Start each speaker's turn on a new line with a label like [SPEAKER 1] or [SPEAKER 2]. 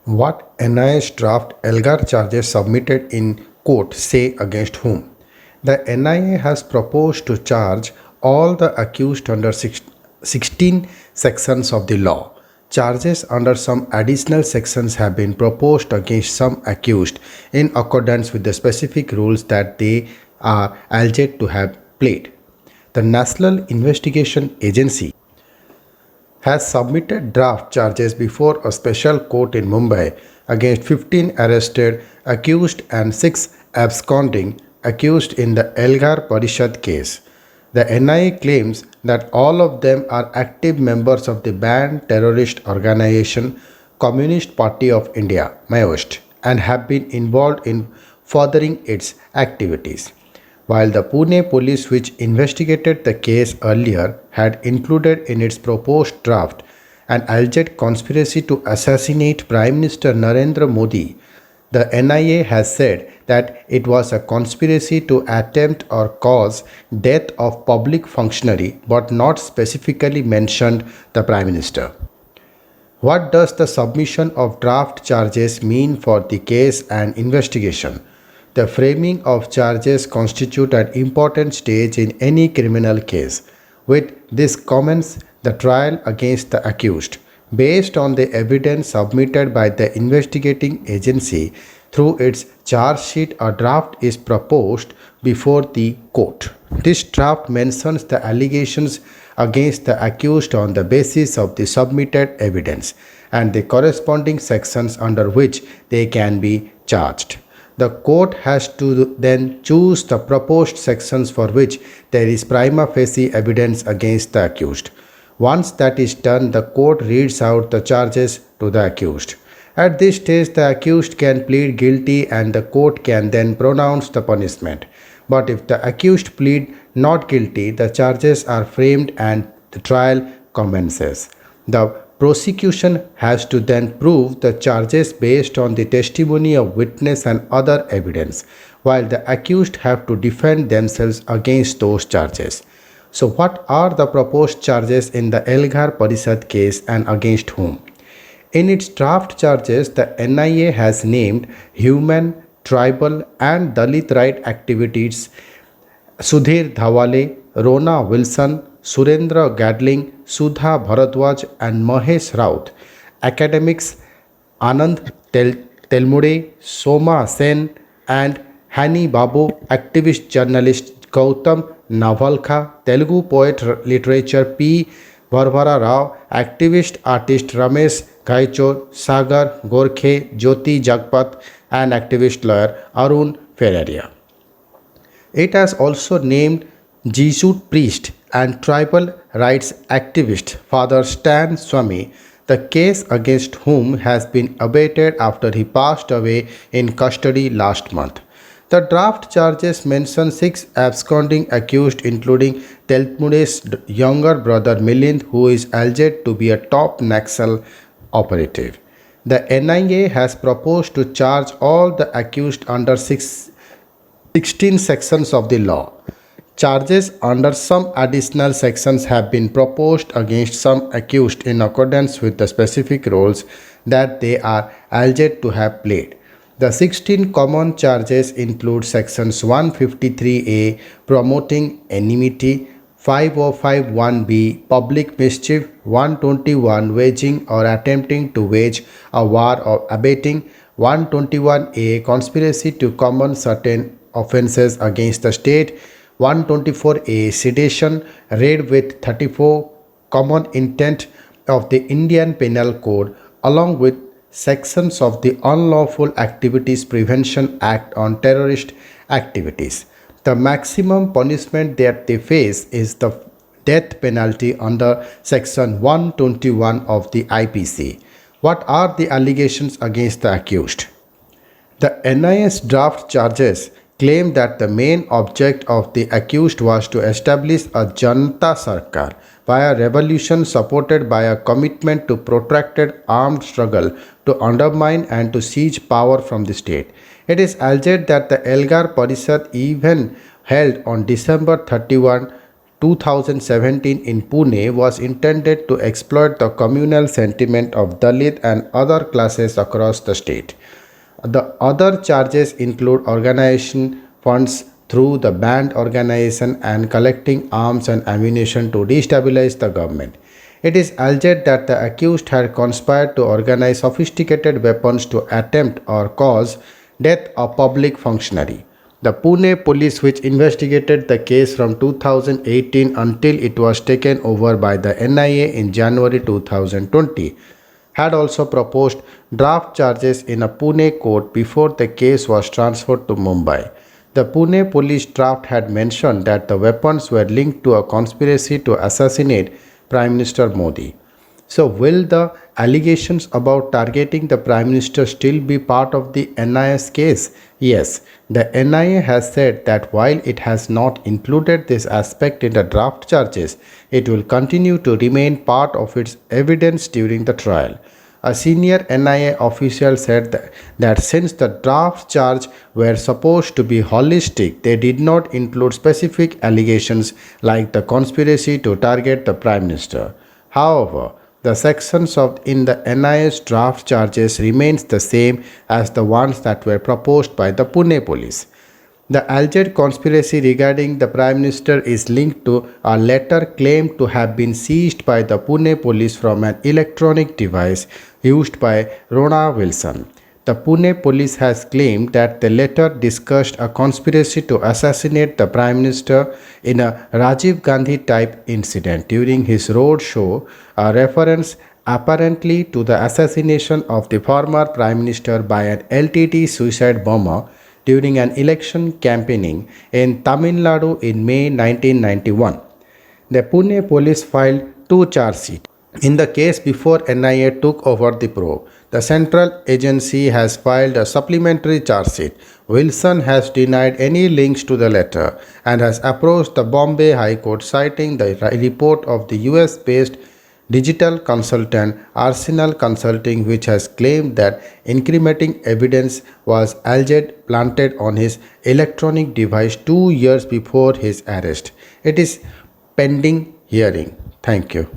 [SPEAKER 1] What NIA's draft Elgar charges submitted in court say against whom? The NIA has proposed to charge all the accused under 16 sections of the law. Charges under some additional sections have been proposed against some accused in accordance with the specific rules that they are alleged to have played. The National Investigation Agency has submitted draft charges before a special court in Mumbai against 15 arrested accused and 6 absconding accused in the Elgar Parishad case. The NIA claims that all of them are active members of the banned terrorist organization Communist Party of India (Maoist) and have been involved in furthering its activities. While the Pune police, which investigated the case earlier, had included in its proposed draft an alleged conspiracy to assassinate Prime Minister Narendra Modi, the NIA has said that it was a conspiracy to attempt or cause death of public functionary but not specifically mentioned the Prime Minister. What does the submission of draft charges mean for the case and investigation? The framing of charges constitute an important stage in any criminal case. With this commence the trial against the accused. Based on the evidence submitted by the investigating agency through its charge sheet, a draft is proposed before the court. This draft mentions the allegations against the accused on the basis of the submitted evidence and the corresponding sections under which they can be charged. The court has to then choose the proposed sections for which there is prima facie evidence against the accused. Once that is done, the court reads out the charges to the accused. At this stage, the accused can plead guilty and the court can then pronounce the punishment. But if the accused plead not guilty, the charges are framed and the trial commences. The prosecution has to then prove the charges based on the testimony of witness and other evidence, while the accused have to defend themselves against those charges. So, what are the proposed charges in the Elgar Parishad case and against whom? In its draft charges, the NIA has named human, tribal, and Dalit right activities Sudhir Dhawale, Rona Wilson, Surendra Gadling, Sudha Bharadwaj, and Mahesh Raut. Academics Anand Telmude, Soma Sen, and Hani Babu. Activist journalist Gautam Navalkha. Telugu poet literature P. Varvara Rao. Activist artist Ramesh Gaichor, Sagar Gorkhe, Jyoti Jagpat, and activist lawyer Arun Ferreira. It has also named Jesuit priest and tribal rights activist Father Stan Swami, the case against whom has been abated after he passed away in custody last month. The draft charges mention 6 absconding accused, including Teltmude's younger brother Milind, who is alleged to be a top Naxal operative. The NIA has proposed to charge all the accused under 16 sections of the law. Charges under some additional sections have been proposed against some accused in accordance with the specific roles that they are alleged to have played. The 16 common charges include sections 153A promoting enmity, 5051B public mischief, 121 waging or attempting to wage a war or abating, 121A conspiracy to commit certain offences against the state, 124A sedition, read with 34 common intent of the Indian Penal Code, along with sections of the Unlawful Activities Prevention Act on terrorist activities. The maximum punishment that they face is the death penalty under section 121 of the IPC. What are the allegations against the accused? The NIS draft charges claim that the main object of the accused was to establish a Janata Sarkar by a revolution supported by a commitment to protracted armed struggle to undermine and to seize power from the state. It is alleged that the Elgar Parishad even held on December 31, 2017 in Pune was intended to exploit the communal sentiment of Dalit and other classes across the state. The other charges include organization funds through the banned organization and collecting arms and ammunition to destabilize the government. It is alleged that the accused had conspired to organize sophisticated weapons to attempt or cause death of public functionary. The Pune police, which investigated the case from 2018 until it was taken over by the NIA in January 2020, had also proposed draft charges in a Pune court before the case was transferred to Mumbai. The Pune police draft had mentioned that the weapons were linked to a conspiracy to assassinate Prime Minister Modi. So, will the allegations about targeting the Prime Minister still be part of the NIA's case? Yes, the NIA has said that while it has not included this aspect in the draft charges, it will continue to remain part of its evidence during the trial. A senior NIA official said that since the draft charge were supposed to be holistic, they did not include specific allegations like the conspiracy to target the Prime Minister. However, the sections in the NIA's draft charges remains the same as the ones that were proposed by the Pune police. The alleged conspiracy regarding the Prime Minister is linked to a letter claimed to have been seized by the Pune police from an electronic device used by Rona Wilson. The Pune police has claimed that the letter discussed a conspiracy to assassinate the Prime Minister in a Rajiv Gandhi type incident during his road show, a reference apparently to the assassination of the former Prime Minister by an LTT suicide bomber during an election campaigning in Tamil Nadu in May 1991. The Pune police filed two charge sheets. In the case before NIA took over the probe, the central agency has filed a supplementary charge sheet. Wilson has denied any links to the letter and has approached the Bombay High Court citing the report of the US-based digital consultant Arsenal Consulting, which has claimed that incriminating evidence was alleged planted on his electronic device 2 years before his arrest. It is pending hearing. Thank you.